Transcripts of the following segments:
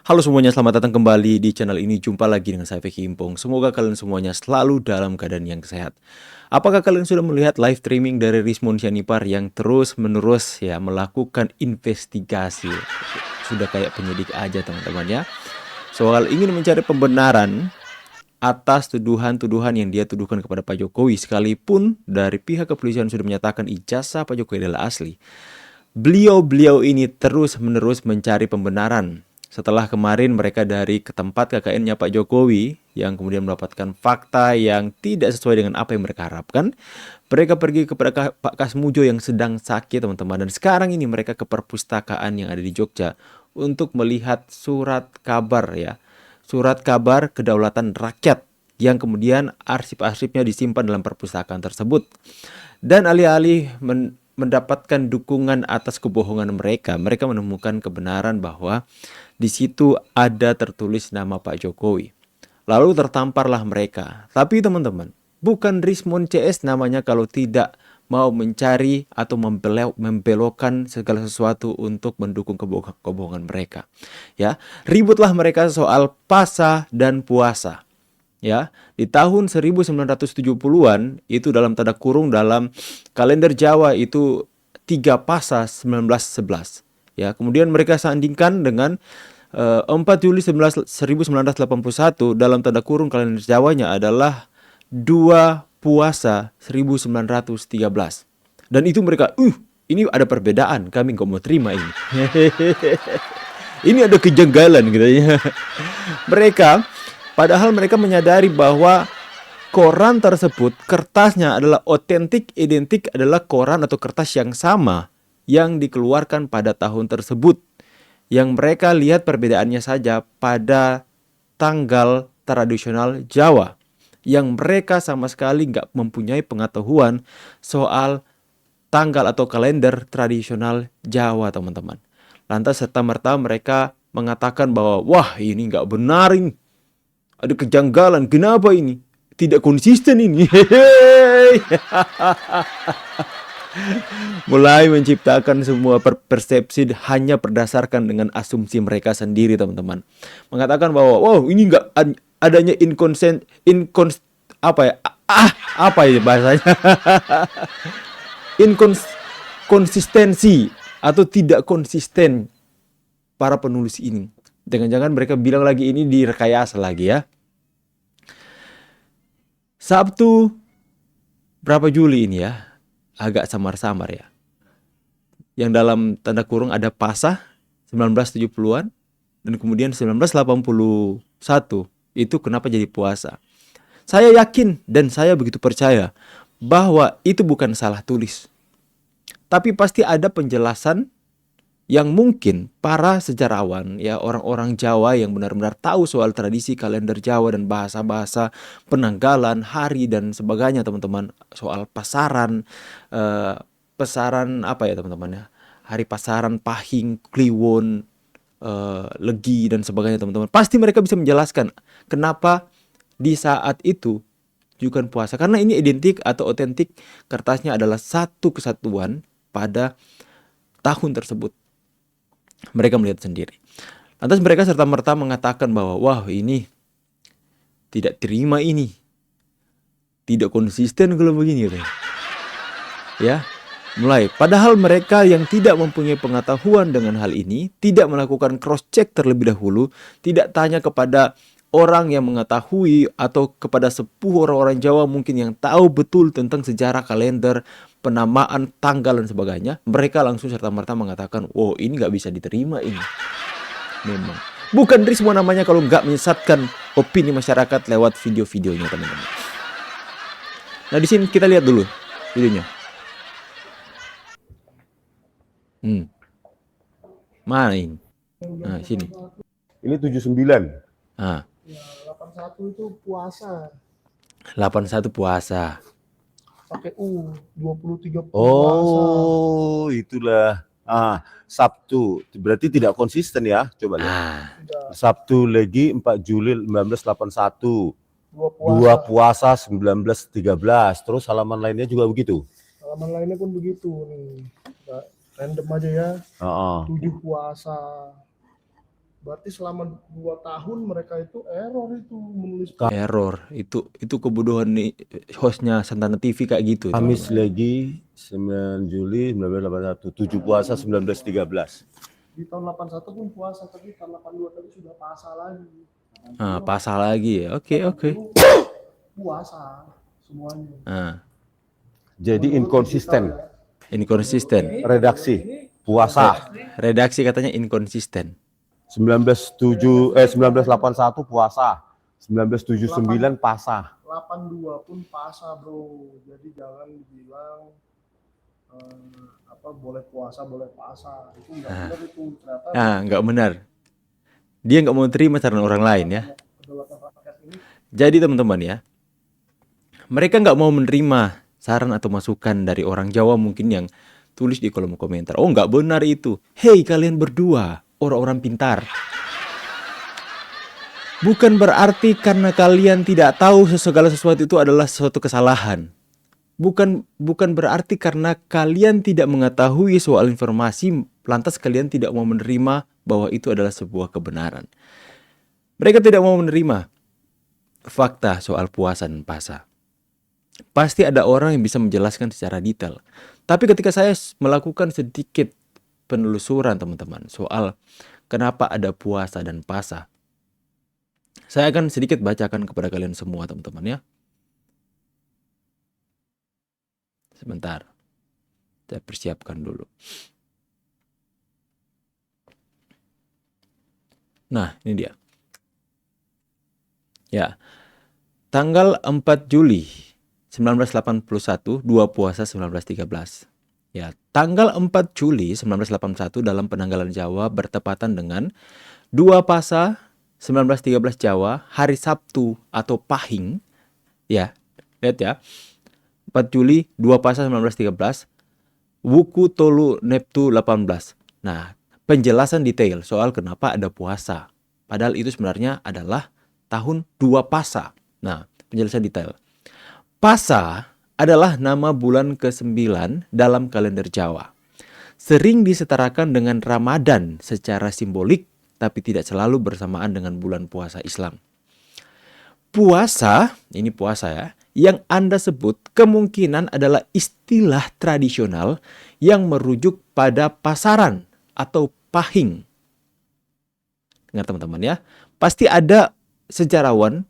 Halo semuanya, selamat datang kembali di channel ini. Jumpa lagi dengan saya Vicky Impong. Semoga kalian semuanya selalu dalam keadaan yang sehat. Apakah kalian sudah melihat live streaming dari Rizmon Syanipar yang terus-menerus ya melakukan investigasi? Sudah kayak penyidik aja teman-teman ya. Soal ingin mencari pembenaran atas tuduhan-tuduhan yang dia tuduhkan kepada Pak Jokowi, sekalipun dari pihak kepolisian sudah menyatakan ijazah Pak Jokowi adalah asli. Beliau ini terus-menerus mencari pembenaran. Setelah kemarin mereka dari ke tempat KKN-nya Pak Jokowi yang kemudian mendapatkan fakta yang tidak sesuai dengan apa yang mereka harapkan, mereka pergi kepada Pak Kasmujo yang sedang sakit, teman-teman. Dan sekarang ini mereka ke perpustakaan yang ada di Jogja untuk melihat surat kabar ya. Surat kabar kedaulatan rakyat yang kemudian arsip-arsipnya disimpan dalam perpustakaan tersebut. Dan alih-alih mendapatkan dukungan atas kebohongan mereka, mereka menemukan kebenaran bahwa di situ ada tertulis nama Pak Jokowi. Lalu tertamparlah mereka. Tapi teman-teman, bukan Rizmon CS namanya kalau tidak mau mencari atau membelokkan segala sesuatu untuk mendukung kebohongan mereka. Ya, ributlah mereka soal pasa dan puasa. Ya, di tahun 1970-an itu dalam tanda kurung dalam kalender Jawa itu 3 Pasa 1911. Ya, kemudian mereka sandingkan dengan 4 Juli 1981 dalam tanda kurung kalender Jawanya adalah 2 Puasa 1913. Dan itu mereka, ini ada perbedaan, kami nggak mau terima ini. Ini ada kejanggalan gitu ya. Mereka Padahal mereka menyadari bahwa koran tersebut, kertasnya adalah otentik, identik adalah koran atau kertas yang sama yang dikeluarkan pada tahun tersebut. Yang mereka lihat perbedaannya saja pada tanggal tradisional Jawa. Yang mereka sama sekali nggak mempunyai pengetahuan soal tanggal atau kalender tradisional Jawa, teman-teman. Lantas serta-merta mereka mengatakan bahwa, wah ini nggak benar ini. Ada kejanggalan, kenapa ini? Tidak konsisten ini. Mulai menciptakan semua persepsi hanya berdasarkan dengan asumsi mereka sendiri, teman-teman. Mengatakan bahwa, wow ini nggak adanya apa ya? Apa ya bahasanya? Inkonsistensi atau tidak konsisten para penulis ini. Jangan-jangan mereka bilang lagi ini direkayasa lagi ya. Sabtu berapa Juli ini ya? Agak samar-samar ya. Yang dalam tanda kurung ada Pasah 1970-an dan kemudian 1981 itu kenapa jadi puasa. Saya yakin dan saya begitu percaya bahwa itu bukan salah tulis. Tapi pasti ada penjelasan yang mungkin para sejarawan ya orang-orang Jawa yang benar-benar tahu soal tradisi kalender Jawa dan bahasa-bahasa penanggalan hari dan sebagainya, teman-teman, soal pasaran apa ya teman-teman ya, hari pasaran, pahing, kliwon, legi dan sebagainya, teman-teman, pasti mereka bisa menjelaskan kenapa di saat itu juga puasa, karena ini identik atau otentik, kertasnya adalah satu kesatuan pada tahun tersebut. Mereka melihat sendiri. Lantas mereka serta-merta mengatakan bahwa wah ini tidak terima ini. Tidak konsisten kalau begini. Ya, mulai. Padahal mereka yang tidak mempunyai pengetahuan dengan hal ini, tidak melakukan cross check terlebih dahulu, tidak tanya kepada orang yang mengetahui atau kepada sepuh orang-orang Jawa mungkin yang tahu betul tentang sejarah kalender, penamaan tanggal dan sebagainya, mereka langsung serta-merta mengatakan, oh ini nggak bisa diterima ini. Memang bukan Rizmo namanya kalau nggak menyesatkan opini masyarakat lewat video-videonya, teman-teman. Nah di sini kita lihat dulu videonya. Mana ini? Nah sini. Ini 79. Nah. Ya, 81 itu puasa. 81 puasa. Pakai 23 puasa. Oh, itulah. Sabtu. Berarti tidak konsisten ya. Coba lihat. Sabtu legi 4 Juli 1981. Dua puasa 1913. Terus halaman lainnya juga begitu. Halaman lainnya pun begitu nih. Random aja ya. 7 puasa. Berarti selama 2 tahun mereka itu error itu menulis. Error. Itu kebodohan nih hostnya Santana TV kayak gitu. Kamis Legi 9 Juli 1981, 7 puasa 1913. Di tahun 81 pun puasa, tapi tahun 82 tadi sudah pasal lagi. Pasal lagi ya. Oke. Puasa semuanya. Jadi inkonsisten. Redaksi puasa. Redaksi katanya inkonsisten. 1981 puasa. 1979 pasah. 82 pun pasah, bro. Jadi jangan dibilang boleh puasa boleh pasah. Itu nggak benar itu ternyata. Nggak benar. Dia nggak mau terima saran orang lain ya. Jadi teman-teman ya, mereka nggak mau menerima saran atau masukan dari orang Jawa mungkin yang tulis di kolom komentar. Oh, nggak benar itu. Hei kalian berdua, orang-orang pintar. Bukan berarti karena kalian tidak tahu segala sesuatu itu adalah suatu kesalahan. Bukan berarti karena kalian tidak mengetahui soal informasi, lantas kalian tidak mau menerima bahwa itu adalah sebuah kebenaran. Mereka tidak mau menerima fakta soal puasa dan pasah. Pasti ada orang yang bisa menjelaskan secara detail. Tapi ketika saya melakukan sedikit penelusuran teman-teman soal kenapa ada puasa dan pasah, saya akan sedikit bacakan kepada kalian semua teman-teman ya. Sebentar, saya persiapkan dulu. Nah, ini dia. Ya, tanggal 4 Juli 1981, 2 puasa 1913. Ya, tanggal 4 Juli 1981 dalam penanggalan Jawa bertepatan dengan 2 Pasa 1913 Jawa, hari Sabtu atau Pahing. Ya, lihat ya. 4 Juli 2 Pasa 1913, Wuku Tolu Neptu 18. Nah, penjelasan detail soal kenapa ada puasa. Padahal itu sebenarnya adalah tahun 2 Pasa. Nah, penjelasan detail. Pasa adalah nama bulan ke-9 dalam kalender Jawa. Sering disetarakan dengan Ramadan secara simbolik, tapi tidak selalu bersamaan dengan bulan puasa Islam. Puasa, ini puasa ya, yang Anda sebut kemungkinan adalah istilah tradisional yang merujuk pada pasaran atau pahing. Dengar teman-teman ya, pasti ada sejarawan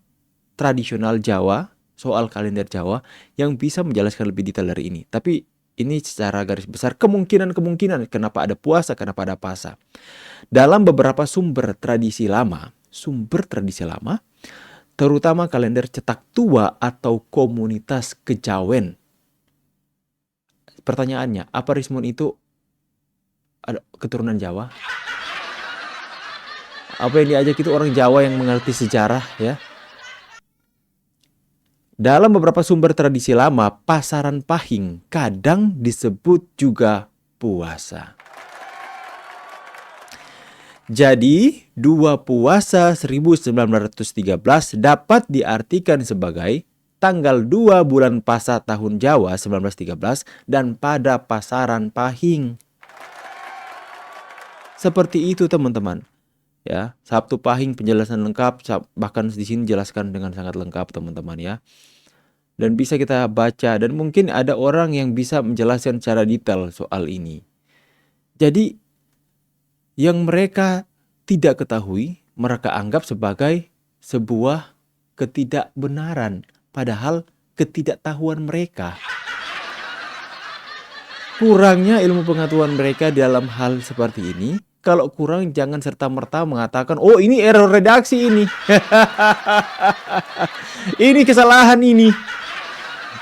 tradisional Jawa soal kalender Jawa yang bisa menjelaskan lebih detail dari ini. Tapi ini secara garis besar kemungkinan kenapa ada puasa, kenapa ada pasah. Dalam beberapa sumber tradisi lama, terutama kalender cetak tua atau komunitas kejawen. Pertanyaannya, apa Rismon itu ada keturunan Jawa? Apa yang diajak itu orang Jawa yang mengerti sejarah ya? Dalam beberapa sumber tradisi lama, pasaran pahing kadang disebut juga puasa. Jadi, 2 puasa 1913 dapat diartikan sebagai tanggal 2 bulan Pasa tahun Jawa 1913 dan pada pasaran pahing. Seperti itu teman-teman. Ya, Sabtu Pahing penjelasan lengkap, bahkan di sini jelaskan dengan sangat lengkap teman-teman ya. Dan bisa kita baca dan mungkin ada orang yang bisa menjelaskan secara detail soal ini. Jadi yang mereka tidak ketahui, mereka anggap sebagai sebuah ketidakbenaran, padahal ketidaktahuan mereka. Kurangnya ilmu pengetahuan mereka dalam hal seperti ini. Kalau kurang jangan serta-merta mengatakan, oh ini error redaksi ini. Ini kesalahan ini.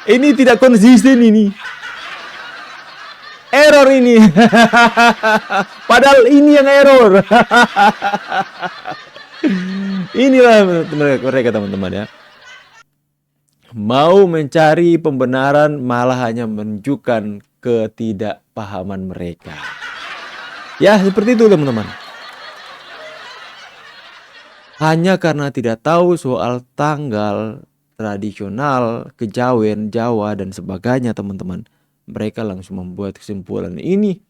Ini tidak konsisten ini. Error ini. Padahal ini yang error. Inilah mereka teman-teman ya. Mau mencari pembenaran malah hanya menunjukkan ketidakpahaman mereka. Ya seperti itu teman-teman. Hanya karena tidak tahu soal tanggal tradisional, kejawen, Jawa dan sebagainya teman-teman. Mereka langsung membuat kesimpulan ini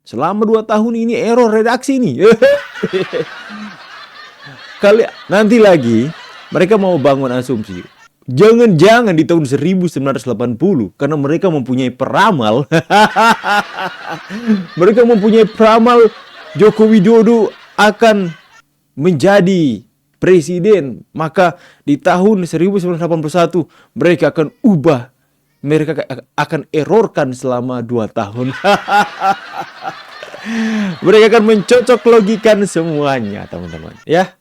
selama 2 tahun ini error redaksi ini. nanti lagi mereka mau bangun asumsi. Jangan-jangan di tahun 1980 karena mereka mempunyai peramal. Mereka mempunyai peramal Joko Widodo akan menjadi presiden, maka di tahun 1981 mereka akan ubah, mereka akan errorkan selama 2 tahun. Mereka akan mencocok logikan semuanya, teman-teman, ya.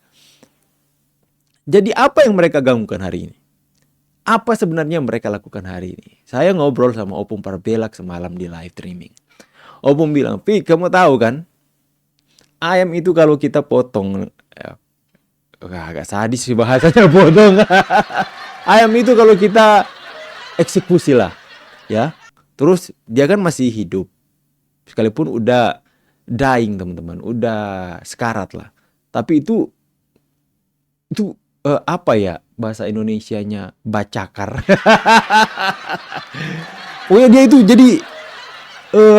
Jadi apa yang mereka ganggukan hari ini? Apa sebenarnya yang mereka lakukan hari ini? Saya ngobrol sama Opung Parbelak semalam di live streaming. Opung bilang, "Pi, kamu tahu kan? Ayam itu kalau kita potong," agak sadis sih bahasanya potong. Ayam itu kalau kita eksekusi lah, ya. Terus dia kan masih hidup. Sekalipun udah dying, teman-teman, udah sekarat lah. Tapi itu apa ya bahasa Indonesianya, bacakar. Pokoknya dia itu jadi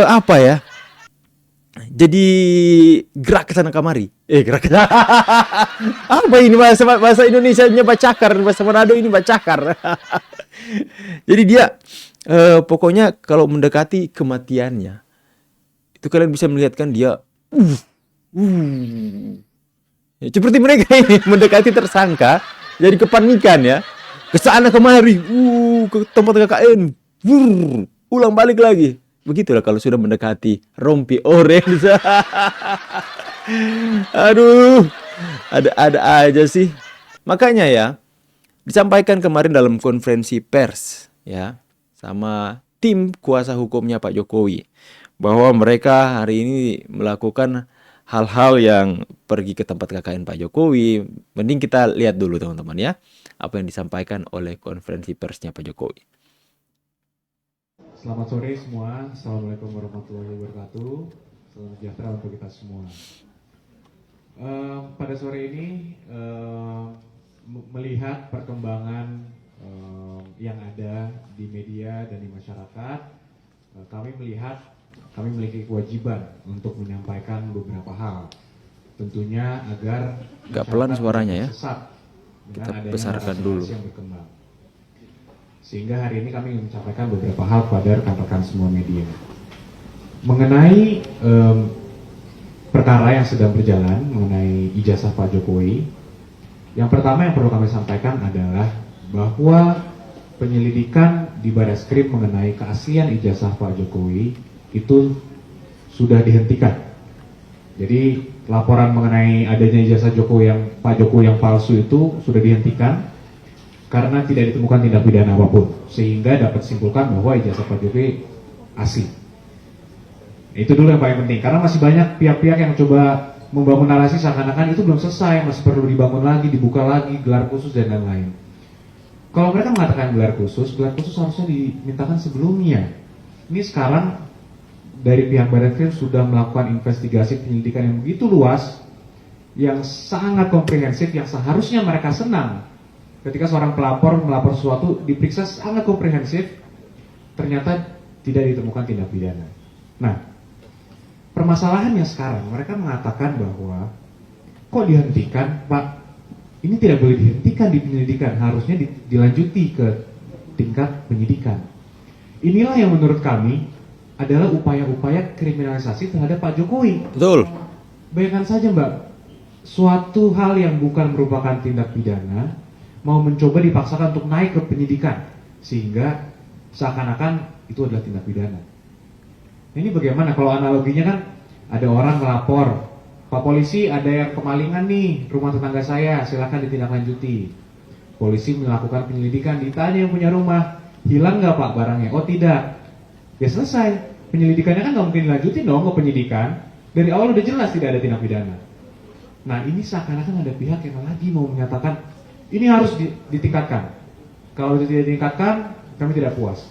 apa ya? Jadi gerak ke sana kemari. Gerak ke sana. Apa ini bahasa Indonesianya bacakar, bahasa Manado ini bacakar. Jadi dia pokoknya kalau mendekati kematiannya itu kalian bisa melihat kan dia ya, seperti mereka ini mendekati tersangka, jadi kepanikan ya, ke sana kemari, ke tempat KKN, ulang balik lagi. Begitulah kalau sudah mendekati rompi orange. Aduh, ada aja sih. Makanya ya, disampaikan kemarin dalam konferensi pers ya, sama tim kuasa hukumnya Pak Jokowi, bahwa mereka hari ini melakukan hal-hal yang pergi ke tempat KKN Pak Jokowi. Mending kita lihat dulu, teman-teman, ya, apa yang disampaikan oleh konferensi persnya Pak Jokowi. Selamat sore semua. Assalamualaikum warahmatullahi wabarakatuh. Salam sejahtera untuk kita semua. Pada sore ini melihat perkembangan yang ada di media dan di masyarakat, kami melihat kami memiliki kewajiban untuk menyampaikan beberapa hal, tentunya agar agak pelan suaranya ya, kita besarkan dulu yang berkembang. Sehingga hari ini kami ingin menyampaikan beberapa hal pada rekan-rekan semua media mengenai perkara yang sedang berjalan mengenai ijazah Pak Jokowi. Yang pertama yang perlu kami sampaikan adalah bahwa penyelidikan di Barreskrim mengenai keaslian ijazah Pak Jokowi itu sudah dihentikan. Jadi laporan mengenai adanya ijazah Pak Jokowi yang palsu itu sudah dihentikan karena tidak ditemukan tindak pidana apapun, sehingga dapat simpulkan bahwa ijazah Pak Jokowi asli. Itu dulu yang paling penting, karena masih banyak pihak-pihak yang coba membangun narasi seakan-akan itu belum selesai, masih perlu dibangun lagi, dibuka lagi, gelar khusus dan lain-lain. Kalau mereka mengatakan gelar khusus harusnya dimintakan sebelumnya. Ini sekarang dari pihak Barreskrim sudah melakukan investigasi penyelidikan yang begitu luas, yang sangat komprehensif, yang seharusnya mereka senang ketika seorang pelapor melapor sesuatu diperiksa sangat komprehensif, ternyata tidak ditemukan tindak pidana. Nah, permasalahannya sekarang mereka mengatakan bahwa kok dihentikan, Pak? Ini tidak boleh dihentikan di penyelidikan, harusnya dilanjuti ke tingkat penyidikan. Inilah yang menurut kami adalah upaya-upaya kriminalisasi terhadap Pak Jokowi. Betul. Bayangkan saja, Mbak, suatu hal yang bukan merupakan tindak pidana mau mencoba dipaksakan untuk naik ke penyidikan, sehingga seakan-akan itu adalah tindak pidana. Ini bagaimana kalau analoginya kan ada orang melapor, Pak Polisi ada yang kemalingan nih rumah tetangga saya, silakan ditindaklanjuti. Polisi melakukan penyelidikan, ditanya yang punya rumah, hilang nggak Pak barangnya? Oh tidak. Ya selesai, penyelidikannya kan nggak mungkin dilanjutin dong ke penyidikan. Dari awal udah jelas tidak ada tindak pidana. Nah ini seakan-akan ada pihak yang lagi mau menyatakan ini harus ditingkatkan. Kalau tidak ditingkatkan, kami tidak puas.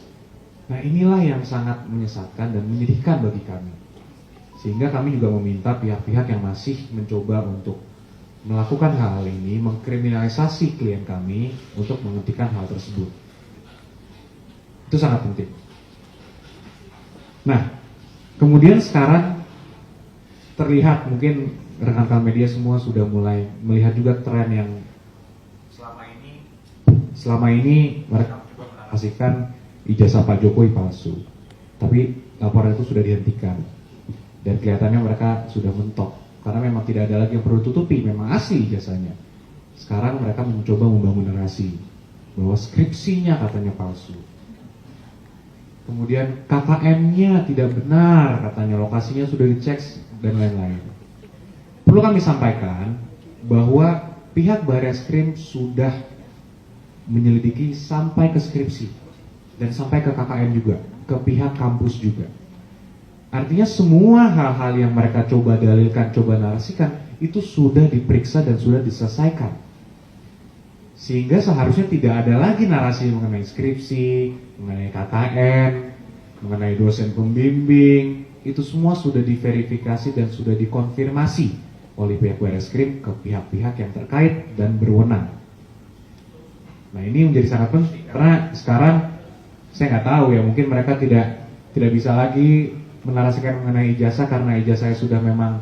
Nah inilah yang sangat menyesatkan dan menyedihkan bagi kami. Sehingga kami juga meminta pihak-pihak yang masih mencoba untuk melakukan hal ini, mengkriminalisasi klien kami untuk menghentikan hal tersebut. Itu sangat penting. Nah, kemudian sekarang terlihat mungkin rekan-rekan media semua sudah mulai melihat juga tren yang selama ini mereka coba menarasikan ijazah Pak Jokowi palsu. Tapi laporan itu sudah dihentikan dan kelihatannya mereka sudah mentok karena memang tidak ada lagi yang perlu tutupi, memang asli ijazahnya. Sekarang mereka mencoba membangun narasi bahwa skripsinya katanya palsu. Kemudian KKN-nya tidak benar, katanya lokasinya sudah dicek dan lain-lain. Perlu kami sampaikan bahwa pihak Barreskrim sudah menyelidiki sampai ke skripsi dan sampai ke KKN juga, ke pihak kampus juga. Artinya semua hal-hal yang mereka coba dalilkan, coba narasikan itu sudah diperiksa dan sudah diselesaikan. Sehingga seharusnya tidak ada lagi narasi mengenai skripsi, mengenai KKN, mengenai dosen pembimbing. Itu semua sudah diverifikasi dan sudah dikonfirmasi oleh pihak Barreskrim ke pihak-pihak yang terkait dan berwenang. Nah ini menjadi sangat penting karena sekarang saya nggak tahu ya, mungkin mereka tidak bisa lagi menarasikan mengenai ijazah karena ijazah sudah memang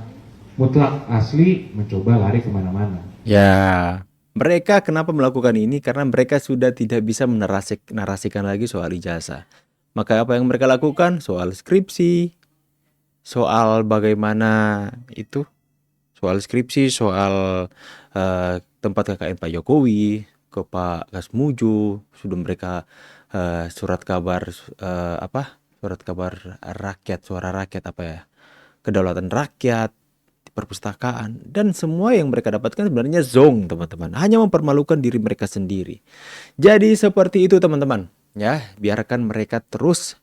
mutlak asli, mencoba lari kemana-mana. Ya, mereka kenapa melakukan ini? Karena mereka sudah tidak bisa menarasikan lagi soal ijazah. Maka apa yang mereka lakukan? Soal skripsi, soal bagaimana itu, soal skripsi, soal tempat KKN Pak Jokowi, ke Pak Kasmuju, sudah mereka surat kabar surat kabar rakyat, suara rakyat apa ya, kedaulatan rakyat, perpustakaan, dan semua yang mereka dapatkan sebenarnya zong, teman-teman, hanya mempermalukan diri mereka sendiri. Jadi seperti itu, teman-teman, ya, biarkan mereka terus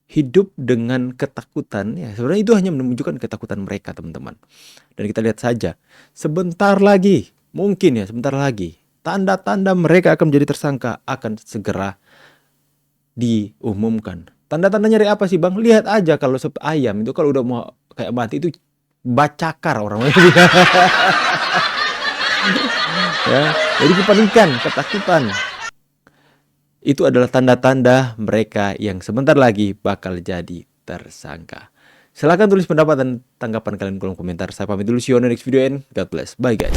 hidup dengan ketakutan, ya, sebenarnya itu hanya menunjukkan ketakutan mereka, teman-teman. Dan kita lihat saja, sebentar lagi, mungkin ya sebentar lagi, tanda-tanda mereka akan menjadi tersangka akan segera diumumkan. Tanda-tandanya dari apa sih, Bang? Lihat aja kalau ayam itu kalau udah mau kayak mati itu bacakar orang. Ya, jadi kepanikan, ketakutan. Itu adalah tanda-tanda mereka yang sebentar lagi bakal jadi tersangka. Silahkan tulis pendapat dan tanggapan kalian di kolom komentar. Saya pamit dulu, see you on the next video and God bless. Bye guys.